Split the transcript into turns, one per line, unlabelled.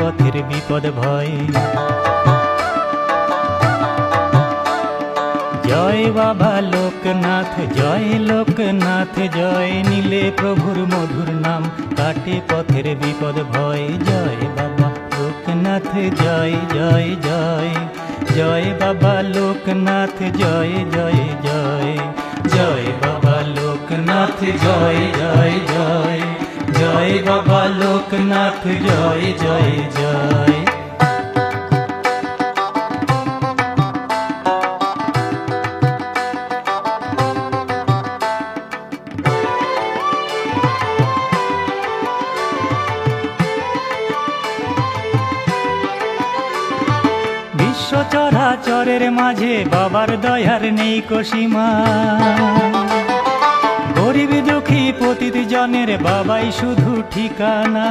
পথের বিপদ ভয়। জয় বাবা লোকনাথ, জয় লোকনাথ জয়, নিলে প্রভুর মধুর নাম কাটে পথের বিপদ ভয়। জয় বাবা লোকনাথ জয় জয় জয়, জয় বাবা লোকনাথ জয় জয় জয়, জয় বাবা লোকনাথ জয় জয় জয়, জয় বাবা লোকনাথ জয় জয় জয়। বিশ্ব চরাচরের মাঝে বাবার দয়ার নেই সীমা, গরিব দুঃখী পতিত জনের বাবাই শুধু ঠিকানা।